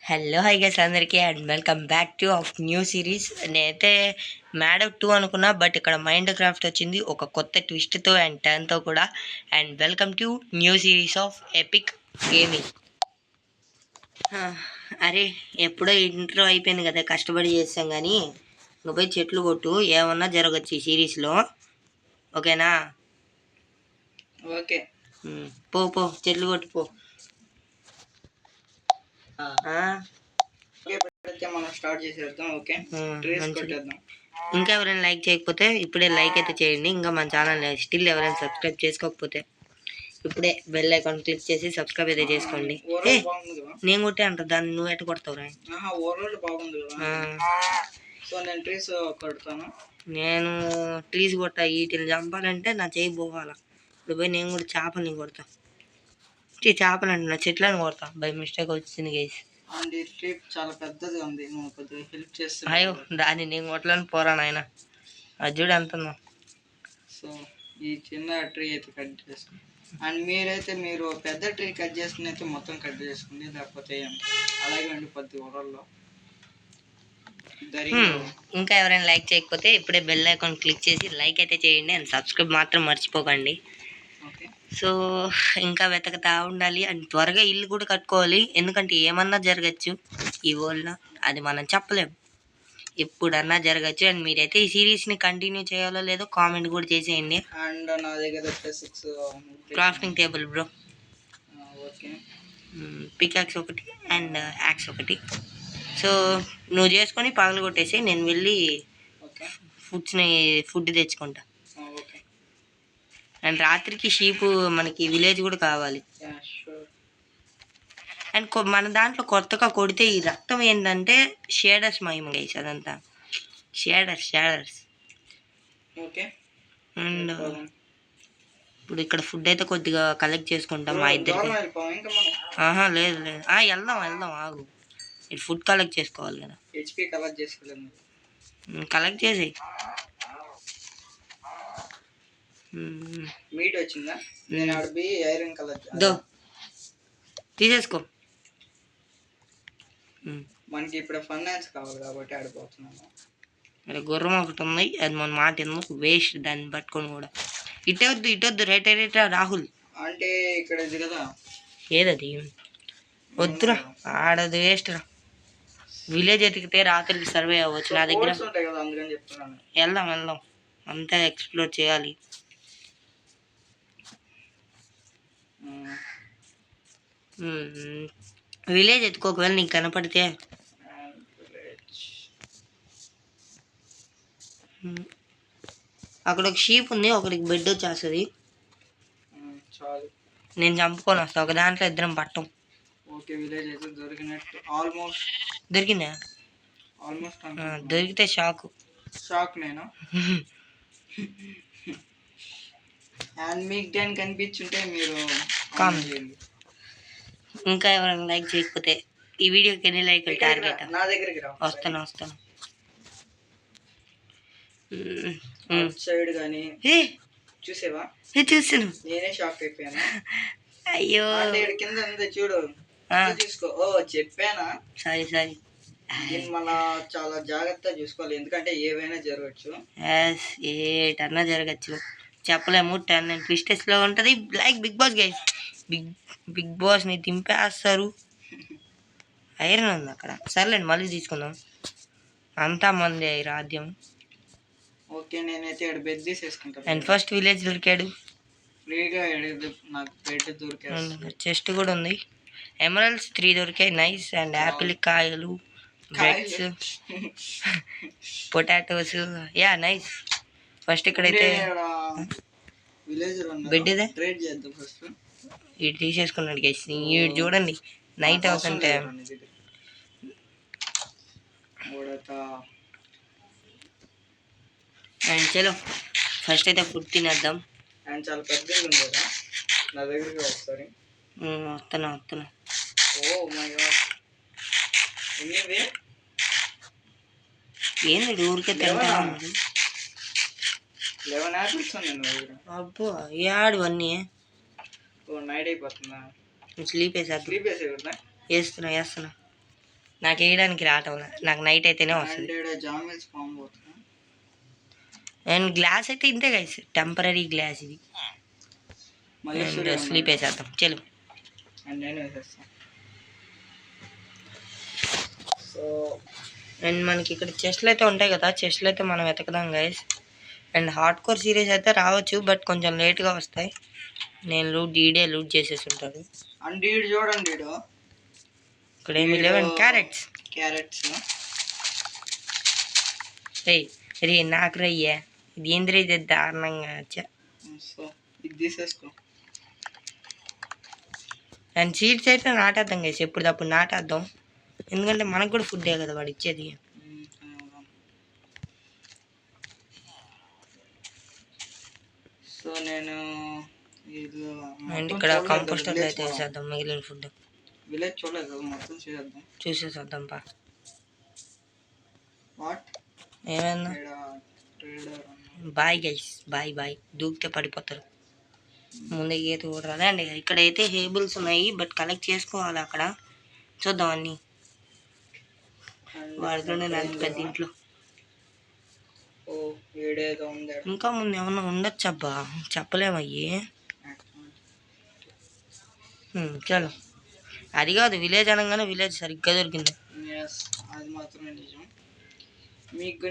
Hello hi guys అందరికీ and welcome back to new series. నేనైతే mad 2 అనుకున్నా, but ఇక్కడ మైండ్ క్రాఫ్ట్ వచ్చింది ఒక కొత్త ట్విస్ట్తో అండ్ టర్న్తో కూడా. And welcome to new series of epic gaming. అరే ఎప్పుడో ఇంట్రో అయిపోయింది కదా, కష్టపడి చేస్తాం కానీ ఇంకా పోయి చెట్లు కొట్టు, ఏమన్నా జరగచ్చు ఈ సిరీస్లో. ఓకేనా? ఓకే పో పో చెట్లు కొట్టు పో. మనం స్టార్ట్ చేసేద్దాం. ఓకే, ఇంకా ఎవరైనా లైక్ చేయకపోతే ఇప్పుడే లైక్ అయితే చేయండి. ఇంకా మన ఛానల్ స్టిల్ ఎవరైనా సబ్స్క్రైబ్ చేసుకోకపోతే ఇప్పుడే బెల్ ఐకాన్ క్లిక్ చేసి సబ్స్క్రైబ్ అయితే చేసుకోండి. నేను కొట్టే అంట, దాన్ని నువ్వు ఎట్ట కొడతావురా? నేను ట్రీస్ కొట్టా. వీటిని చంపాలంటే నా చేయి పోవాలా. ఇప్పుడు పోయి నేను కూడా చేపలని కొడతా. చేపలు అంటున్నా, చెట్లను కొడతా. బై మిస్టేక్ వచ్చింది గైస్. చాలా పెద్దది ఉంది, హెల్ప్ చేస్తా. అయ్యో దాన్ని నేను కొట్టలేను, పోరా నాయన. అది చూడు ఎంత ఉందో. సో ఈ చిన్న ట్రీ అయితే కట్ చేసుకోండి. అండ్ మీరు పెద్ద ట్రీ కట్ చేసుకుని అయితే మొత్తం కట్ చేసుకోండి, లేకపోతే అలాగే ఉండిపోద్ది ఊరల్లో. ఇంకా ఎవరైనా లైక్ చేయకపోతే ఇప్పుడే బెల్ ఐకాన్ క్లిక్ చేసి లైక్ అయితే చేయండి అండ్ సబ్స్క్రైబ్ మాత్రం మర్చిపోకండి. సో ఇంకా వెతకతా ఉండాలి అండ్ త్వరగా ఇల్లు కూడా కట్టుకోవాలి, ఎందుకంటే ఏమన్నా జరగచ్చు ఈ వరల్డ్లో, అది మనం చెప్పలేం. ఎప్పుడన్నా జరగచ్చు. అండ్ మీరైతే ఈ సిరీస్ని కంటిన్యూ చేయాలో లేదో కామెంట్ కూడా చేసేయండి. అండ్ నా దగ్గర crafting table bro. Okay, peacocks ఒకటి అండ్ యాక్స్ ఒకటి. సో నువ్వు చేసుకొని పగలు కొట్టేసి నేను వెళ్ళి ఫుడ్ తెచ్చుకుంటా. అండ్ రాత్రికి షీపు మనకి విలేజ్ కూడా కావాలి. అండ్ మన దాంట్లో కొత్తగా కొడితే ఈ రక్తం ఏంటంటే షేడర్స్ మహిమ గైస్, అదంతా షేడర్స్. అండ్ ఇప్పుడు ఇక్కడ ఫుడ్ అయితే కొద్దిగా కలెక్ట్ చేసుకుంటాం మా ఇద్దరికి. లేదు వెళ్దాం ఆగు. ఇది ఫుడ్ కలెక్ట్ చేసుకోవాలి కదా. కలెక్ట్ చేసి మీట్ వచ్చిందా? ఐరన్ కలర్ తీసేసుకో. మనకి ఇప్పుడు ఫైనాన్స్ కావాలి కాబట్టి ఆడిపోతున్నాము. అరే గుర్రం ఒకటి ఉంది, అది మన మాట ఎందుకు వేస్ట్, దాన్ని పట్టుకొని కూడా. ఇటొద్దు రైట్ రాహుల్. అంటే ఇక్కడ ఇది కదా, ఏదది వద్దురా, ఆడది వేస్ట్ రా. విలేజ్ ఎతికితే రాత్రికి సర్వే అవ్వచ్చు. నా దగ్గర వెళ్దాం అంతా ఎక్స్ప్లోర్ చేయాలి. విలేజ్ ఎత్తుకో, ఒకవేళ నీకు కనపడితే. అక్కడ ఒక షీప్ ఉంది, ఒకరికి బెడ్ వచ్చేస్తుంది. నేను చంపుకొని వస్తా, ఒక దాంట్లో ఇద్దరం పట్టం. దొరికిందా? దొరికితే షాక్ నేను. అండ్ మీకు దాన్ని కనిపించుంటే మీరు కామెంట్ చేయండి. ఇంకా ఎవరైనా లైక్ చేయకపోతే ఈ వీడియోకి ఎన్ని లైక్లు టార్గెట్? నా దగ్గరికి రా. వస్తాను సైడ్ కానీ చూసావా? చూసాను, నేనే షాక్ అయిపోయాను. అయ్యో కింద ఉంది చూడు, చూసుకో. చెప్పానా? సారీ. మనం చాలా జాగ్రత్తగా చూసుకోవాలి, ఎందుకంటే ఏవైనా జరగచ్చు. ఏటన్నా జరగచ్చు, చెప్పలేము. టర్న్ అండ్ ట్విస్టెస్ లో ఉంటది, like Bigg Boss guys. Bigg Boss ని దింపేస్తారు. ఐరన్ ఉంది అక్కడ, సర్లేండి మళ్ళీ తీసుకుందాం. అంతా మంది రాజ్యం. ఓకే, నేనైతే బెడ్ తీసేసుకుంటాను. అండ్ ఫస్ట్ విలేజ్ దొరికాడు ఫ్రీగా. నాకు బెడ్ దొరికాడు, చెస్ట్ కూడా ఉంది. ఎమరల్డ్స్ 3 దొరికాయి, నైస్. అండ్ యాపిల్ కాయలు, బ్రెడ్స్, పొటాటోస్, నైస్. ఫస్ట్ ఇక్కడైతే బెడ్ ఇదే ఇటు తీసేసుకున్నాడు గైస్. ఇటు చూడండి, నైట్ అవుతుంటే. అండ్ చలో ఫస్ట్ అయితే ఫుడ్ తినేద్దాం. అండ్ చాలా పెద్దగా ఉంది కదా, నా దగ్గరికి ఒకసారి. వస్తున్నా. ఓ మై గాడ్, ఏంది ఊరికే తింటా? 11 యాపిల్స్ ఉన్నాయి నా దగ్గర. అబ్బో ఏడు అన్నీ. నైట్ అయిపోతుందా? స్లీప్ వేసా. వేస్తున్నా. నాకు వేయడానికి రావటం లే. నాకు నైట్ అయితేనే వస్తుంది. జామిల్స్ ఫామ్ అవుతుంది. అండ్ గ్లాస్ అయితే ఇంతే గైస్, టెంపరీ గ్లాస్ ఇది. అండ్ స్లీప్ వేసేద్దాం చలో. అండ్ నేను వేసేస్తాను. సో అండ్ మనకి ఇక్కడ చెస్ట్లు అయితే ఉంటాయి కదా, చెస్ట్లు అయితే మనం వెతకదాం guys. And hard core series అయితే రావచ్చు, బట్ కొంచెం లేట్గా వస్తాయి. నేను ఈడే లూట్ చేసేసి ఉంటాడు. అండ్ ఈడు చూడండి, ఇక్కడ ఏమి లేవు. క్యారెట్స్ రే నాకు రయ్యా, ఇది ఏంద్ర ఇది దారుణంగా. సో ఇది తీసేసుకో. అండ్ సీడ్స్ అయితే నాటేద్దాం గైస్, ఎప్పుడప్పుడు నాటేద్దాం. ఎందుకంటే మనకు కూడా ఫుడ్డే కదా వాడు ఇచ్చేది. సో నేను అండ్ ఇక్కడ కంపోస్టర్ అయితే వేసేద్దాం మిగిలిన ఫుడ్. విలేజ్ చూడలేదు, మొత్తం చూసేసేద్దాం పా. వాట్ ఏమైందా? Bye guys, bye. దూకితే పడిపోతారు. ముందే ఈత కూడా రాలే. అండి ఇక్కడైతే హేబుల్స్ ఉన్నాయి, బట్ కలెక్ట్ చేసుకోవాలి అక్కడ. చూద్దాం అన్నీ. వాడుతుండే నాకు పెద్ద ఇంట్లో ఇంకా ముందు ఏమన్నా ఉండొచ్చు అబ్బా, చెప్పలేమయ్యి. చలో. అది కాదు, విలేజ్ అనగానే విలేజ్ సరిగ్గా దొరికింది. అది మాత్రమే నిజం. మీకు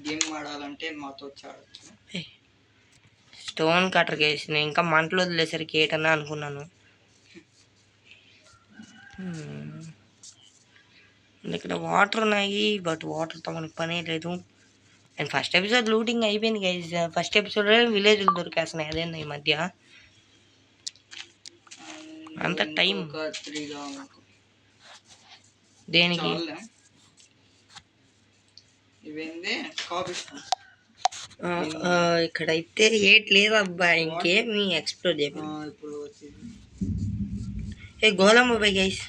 గేమ్ ఆడాలంటే మాతో వచ్చి ఆడచ్చు. స్టోన్ కటర్ కేసి నేను ఇంకా మంటలు వదిలేసరికి ఏటన్నా అనుకున్నాను. ఇక్కడ వాటర్ ఉన్నాయి, బట్ వాటర్తో మనకు పనే లేదు. అండ్ ఫస్ట్ ఎపిసోడ్ లూటింగ్ అయిపోయింది గైస్. ఫస్ట్ ఎపిసోడ్ విలేజ్లు దొరికేస్తున్నాయి. అదేనా ఈ మధ్య అంత టైం దేనికి? ఇక్కడైతే ఏట్ లేదబ్బా, ఇంకేమి ఎక్స్ప్లోర్ చేయాలి. ఏ గోలమ్మ బాయ్ గైస్,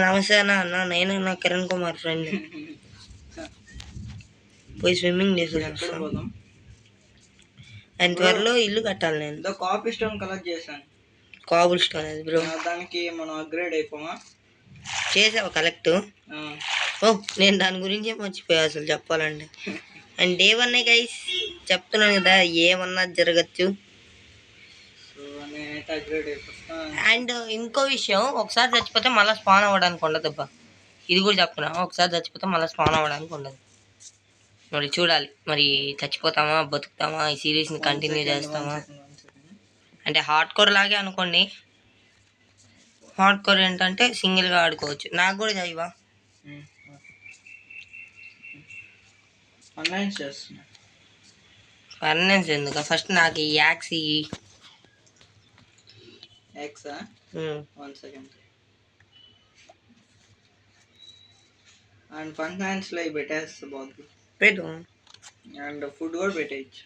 నమస్తే అన్న. నేను నా కిరణ్ కుమార్ ఫ్రెండ్. పోయి స్విమ్మింగ్ చేసేదాం. అండ్ త్వరలో ఇల్లు కట్టాలి. నేను కాపీ స్టోన్ కలెక్ట్ చేశాను. కాబుల్ స్టోన్ అది బ్రో. దానికి మనం అప్గ్రేడ్ అయిపోమా? చేసావా కలెక్ట్? ఓ నేను దాని గురించి మర్చిపోయా అసలు చెప్పాలంటే. అండ్ డే 1 గైస్, చెప్తున్నాను కదా ఏమన్నా జరగచ్చు. అండ్ ఇంకో విషయం, ఒకసారి చచ్చిపోతే మళ్ళీ స్పాన్ అవ్వడానికి ఉండదబ్బా. ఇది కూడా చెప్తున్నా, ఒకసారి చచ్చిపోతే మళ్ళీ స్పాన్ అవ్వడానికి ఉండదు. మరి చూడాలి, మరి చచ్చిపోతామా బతుకుతామా, ఈ సిరీస్ని కంటిన్యూ చేస్తామా. అంటే హార్డ్ కోర్ లాగే అనుకోండి. హార్డ్ కోర్ ఏంటంటే సింగిల్గా ఆడుకోవచ్చు. నాకు కూడా చదివా ఫర్నెన్స్ ఎందుకు, ఫస్ట్ నాకు ఈ యాక్స్ ఇవి. అండ్ ఫర్నెన్స్ లో పెట్టేస్తా బాగుంది. పెట్టు. అండ్ ఫుడ్ కూడా పెట్టేయచ్చు.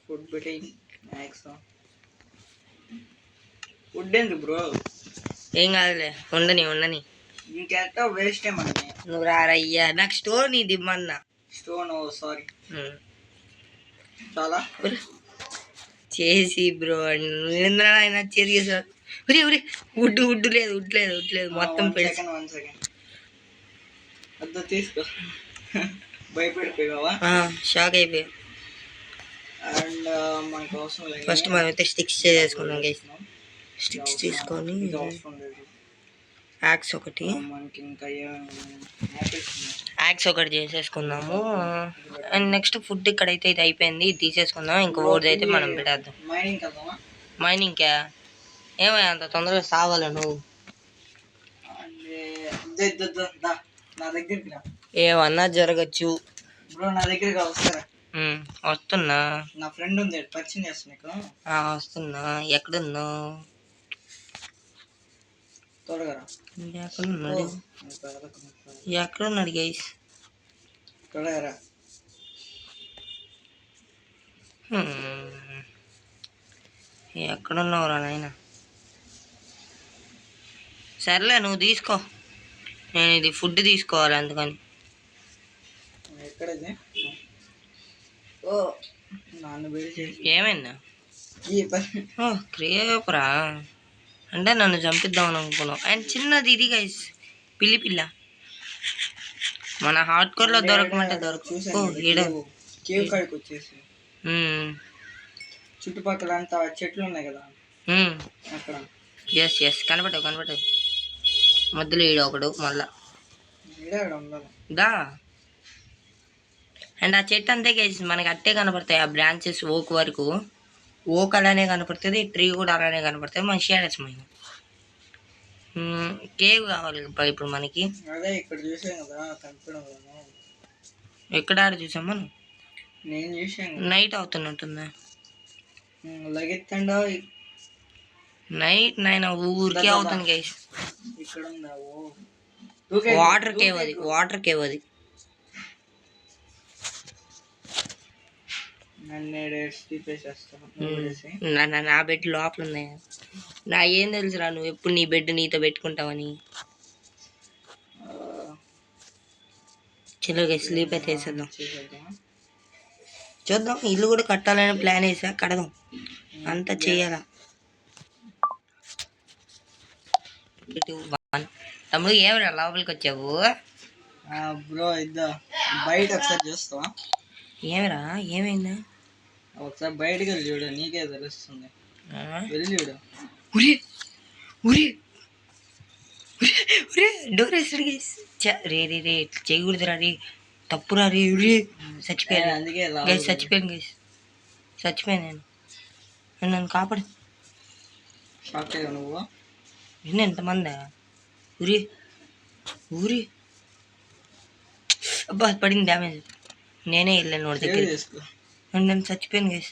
ఫుడ్ పెట్టే యాక్స్ ఫుడ్ ఎందుకు బ్రో? ఏం కాదులే, ఉండని. ఇంకెట్టా వేస్టే మనకి. నువ్వు రారయ్యా, నాకు స్టోన్ నీది ఇమ్మన్నా. స్టోన్ సారీ చాలా చేసి బ్రో అయినా చేసాడు. ఉడ్డు లేదు మొత్తం అద్దు తీసుకో. భయపడిపోయావా? షాక్ అయిపోయా. అండ్ మనకు అవసరం లేదు. ఫస్ట్ మనం అయితే స్టిక్స్ చేసుకున్నాం గైస్. స్టిక్స్ తీసుకొని యాక్స్ ఒకటి చేసేసుకుందాము. అండ్ నెక్స్ట్ ఫుడ్ ఇక్కడైతే ఇది అయిపోయింది, ఇది తీసేసుకుందాం. ఇంకో ఓడి అయితే మనం పెట్టేద్దాం. మైనింగ్కా ఏమయ్యా అంత తొందరగా సావాల నువ్వు? ఏమన్నా జరగచ్చు బ్రో. నా దగ్గరికి వస్తున్నా. నా ఫ్రెండ్ ఉంది, పరిచయం చేస్తున్నా. వస్తున్నా. ఎక్కడున్నావు? ఎక్కడున్నాడు గైస్? ఎక్కడున్నావురా నాయన? సర్లే నువ్వు తీసుకో, నేను ఇది ఫుడ్ తీసుకోవాలి అందుకని. ఏమైందా? క్రేపరా అంటే నన్ను చంపిద్దామని అనుకున్నాం. అండ్ చిన్నది ఇది గైస్, పిల్లి పిల్ల. మన హార్డ్ కోర్లో దొరకమంటే దొరక. ఓ ఈడ కేవ్ కాడికి వచ్చేసి చుట్టుపక్కల అంతా చెట్లు ఉన్నాయి కదా అక్కడ. ఎస్ ఎస్ కనపడవు మధ్యలో ఈడ ఒకడు మళ్ళా దా. అండ్ ఆ చెట్టు అంతే గైస్ మనకి అట్టే కనపడతాయి, ఆ బ్రాంచెస్ ఓక్ వరకు. ఓక్ అలానే కనపడుతుంది, ట్రీ కూడా అలానే కనపడుతుంది. మన షేడర్స్ మేము కేవ్ కావాలి ఇప్పుడు మనకి. అదే ఇక్కడ చూసాం కదా కనపడదు. ఎక్కడ ఆడ చూసాం మనం? నేను చూసాను. నైట్ అవుతున్నట్టుందా? లగెత్తండా నైట్ 9 ఊరికే అవుతుంది గైస్. ఇక్కడ వాటర్ కేవ్ అది, వాటర్ కేవ్ అది. నా బెడ్ లోపల ఉన్నాయి. నా ఏం తెలుసురా నువ్వు ఎప్పుడు నీ బెడ్ నీతో పెట్టుకుంటావని. చలో గైస్ స్లీప్ అయితే వేసేద్దాం. చూద్దాం, ఇల్లు కూడా కట్టాలని ప్లాన్ వేసా, కడదాం అంతా చెయ్యాలా. తమ్ముడు ఏమైనా లోపలికి వచ్చావు? బ్రో ఇద్దా బయట ఒకసారి చూస్తావా? ఏమిరా ఏమైందా? ఒకసారి బయటకి వెళ్ళి చూడు, నీకే తెలుస్తుంది. వెళ్ళి చూడు. డోర్ వేసాడు గైస్. రే రే రే చేయకూడదురా రే, తప్పురా రే. చచ్చిపోయాను అందుకే గైస్, చచ్చిపోయాను గైస్, చచ్చిపోయాను నేను. నన్ను కాపాడు. షాక్ నువ్వు నిన్న ఎంతమందా? ఊరి అబ్బా పడింది డ్యామేజ్. నేనే వెళ్ళాను వాడి దగ్గర. నేను చచ్చిపోయాను గైస్.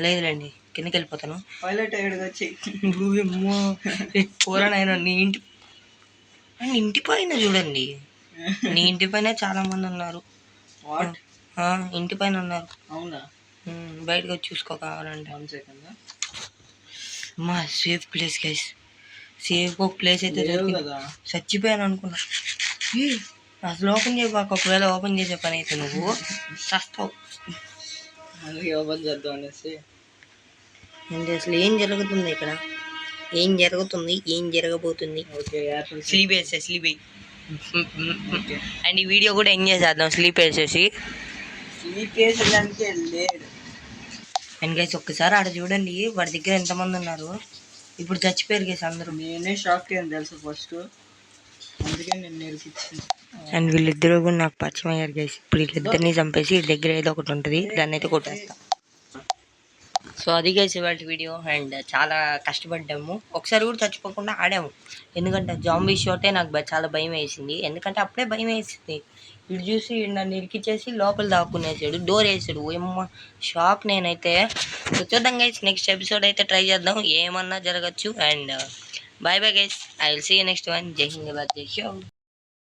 లేదులేండి కిందకి వెళ్ళిపోతాను. పోరానైనా నీ ఇంటి పైన చూడండి, నీ ఇంటి పైన చాలా మంది ఉన్నారు. ఇంటి పైన ఉన్నారు. అవునా? బయటకు వచ్చి చూసుకో కావాలంటే. మా సేఫ్ ప్లేస్ గైస్, సేఫ్ ఒక ప్లేస్ అయితే చచ్చిపోయాను అనుకున్నా. అసలు ఓపెన్ చేయబాక, ఒకవేళ ఓపెన్ చేసే పని అయితే నువ్వు చస్తావు. అసలు ఏం జరుగుతుంది ఇక్కడ? ఏం జరుగుతుంది? ఏం జరగబోతుంది? స్లీప్ వేసే స్లీప్ అయ్యి. అండ్ ఈ వీడియో కూడా ఎంజాయ్ చేద్దాం స్లీప్ వేసేసి. అండ్ గైస్ ఒక్కసారి ఆడ చూడండి, వాడి దగ్గర ఎంతమంది ఉన్నారు. ఇప్పుడు చచ్చిపోయారు గైస్ అందరూ. నేనే షాక్ అయ్యాను తెలుసు ఫస్ట్, అందుకే నేను నేర్పించాను. అండ్ వీళ్ళిద్దరూ కూడా నాకు పరిచయం అయ్యారు గైస్. ఇప్పుడు వీళ్ళిద్దరిని చంపేసి వీళ్ళ దగ్గర ఏదో ఒకటి ఉంటుంది, దాన్ని అయితే కొట్టేస్తా. సో అది గైస్ ఇవాళ వీడియో. అండ్ చాలా కష్టపడ్డాము, ఒకసారి కూడా చచ్చిపోకుండా ఆడాము. ఎందుకంటే జాంబీ షోటే నాకు చాలా భయం వేసింది. ఎందుకంటే అప్పుడే భయం వేసింది. ఇటు చూసి నన్ను ఇరికిచ్చేసి లోపల దాక్కునేసాడు, డోర్ వేసాడు. ఏమో షాక్ నేనైతే. సో చూద్దాం గైస్, నెక్స్ట్ ఎపిసోడ్ అయితే ట్రై చేద్దాం, ఏమన్నా జరగచ్చు. And bye bye guys, I will see you next one. జై హింద్, జై షో.